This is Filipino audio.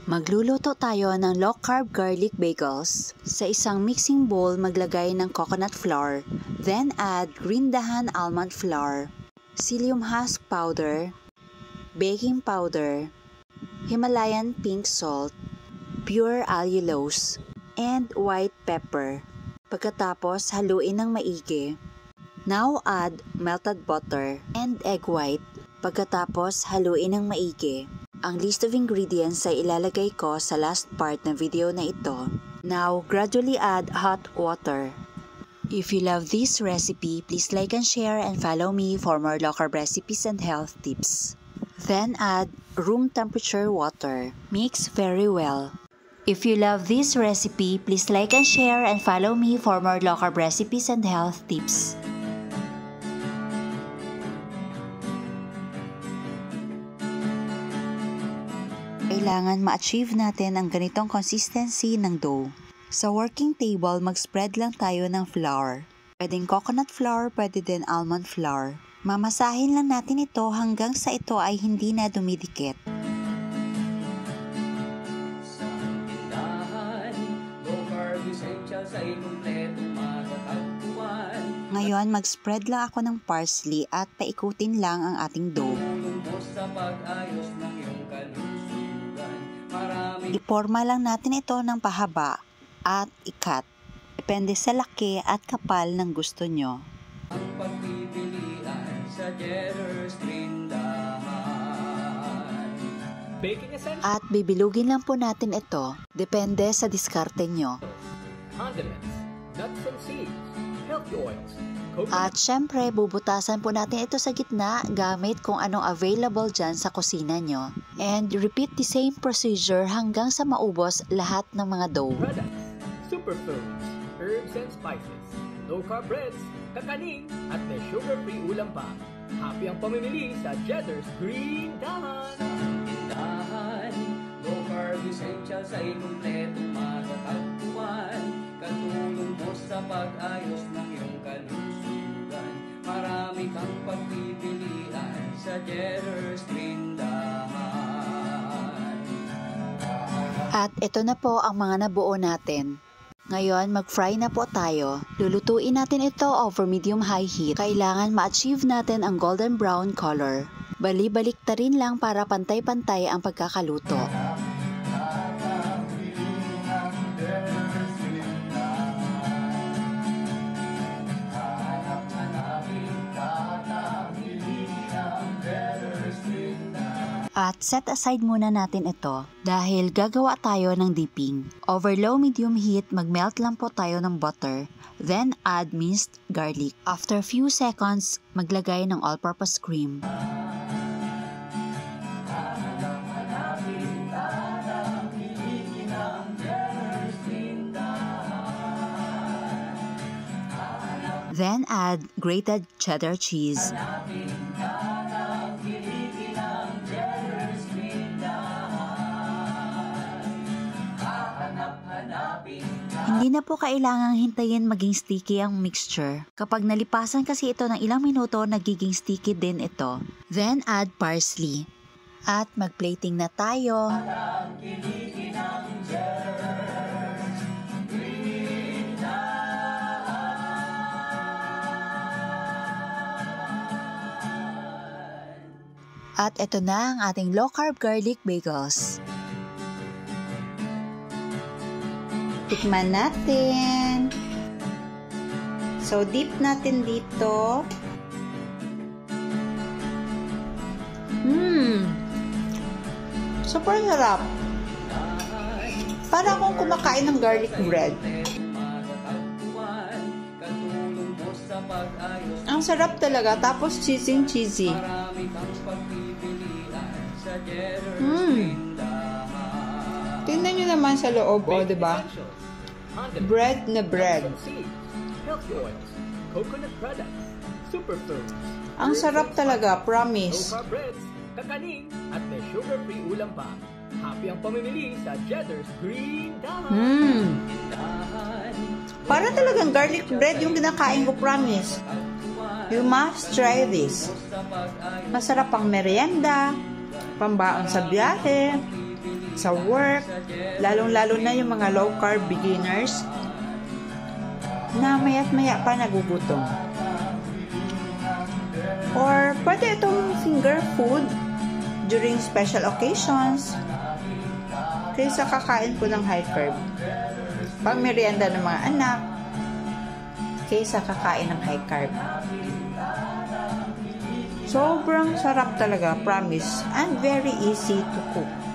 Magluluto tayo ng low-carb garlic bagels. Sa isang mixing bowl, maglagay ng coconut flour, then add green dahan almond flour, psyllium husk powder, baking powder, Himalayan pink salt, pure allulose, and white pepper. Pagkatapos, haluin ng maigi. Now add melted butter and egg white. Pagkatapos, haluin ng maigi. Ang list of ingredients ay ilalagay ko sa last part ng video na ito. Now, gradually add hot water. If you love this recipe, please like and share and follow me for more low-carb recipes and health tips. Then add room temperature water. Mix very well. If you love this recipe, please like and share and follow me for more low-carb recipes and health tips. Kailangan ma-achieve natin ang ganitong consistency ng dough. Sa working table, mag-spread lang tayo ng flour. Pwedeng coconut flour, pwede din almond flour. Mamasahin lang natin ito hanggang sa ito ay hindi na dumidikit. Ngayon, mag-spread lang ako ng parsley at paikutin lang ang ating dough. Iporma lang natin ito ng pahaba at ikat. Depende sa laki at kapal ng gusto nyo. At bibilugin lang po natin ito. Depende sa diskarte nyo. At syempre, bubutasan po natin ito sa gitna gamit kung anong available dyan sa kusina nyo. And repeat the same procedure hanggang sa maubos lahat ng mga dough. Superfoods, herbs and spices, low-carb breads, kakaning, at may sugar-free ulam pa. Happy ang pamimili sa Cheddar's Green Dahan. Low-carb essentials ay kumpletong matatagpuan. Katulong mo sa pag-ayos ng iyong kalusugan. Marami kang pagpipilian sa Cheddar's Green Dahan. At ito na po ang mga nabuo natin. Ngayon, mag-fry na po tayo. Lulutuin natin ito over medium-high heat. Kailangan ma-achieve natin ang golden brown color. Bali-balik ta rin lang para pantay-pantay ang pagkakaluto. At set aside muna natin ito dahil gagawa tayo ng dipping. Over low-medium heat, mag-melt lang po tayo ng butter. Then add minced garlic. After few seconds, maglagay ng all-purpose cream. Then add grated cheddar cheese. Hindi na po kailangang hintayin maging sticky ang mixture. Kapag nalipasan kasi ito ng ilang minuto, nagiging sticky din ito. Then add parsley. At mag-plating na tayo. At ito na ang ating low-carb garlic bagels. Tikman natin. So, dip natin dito. Super sarap. Para akong kumakain ng garlic bread. Ang sarap talaga. Tapos cheesy. Tingnan nyo naman sa loob, diba? Bread na bread. Ang sarap talaga, promise. Kakaning at may sugar-free ulam pa. Happy ang pamimili sa Cheddar's Green Dahan. Para talagang garlic bread yung kinakain ko, promise. You must try this. Masarap pang merienda, pambaon sa biyahe, sa work, lalong-lalo na yung mga low-carb beginners na maya't maya pa nagugutom. Or pwede itong finger food during special occasions kaysa kakain po ng high carb. Pang merienda ng mga anak kaysa kakain ng high carb. Sobrang sarap talaga, promise, and very easy to cook.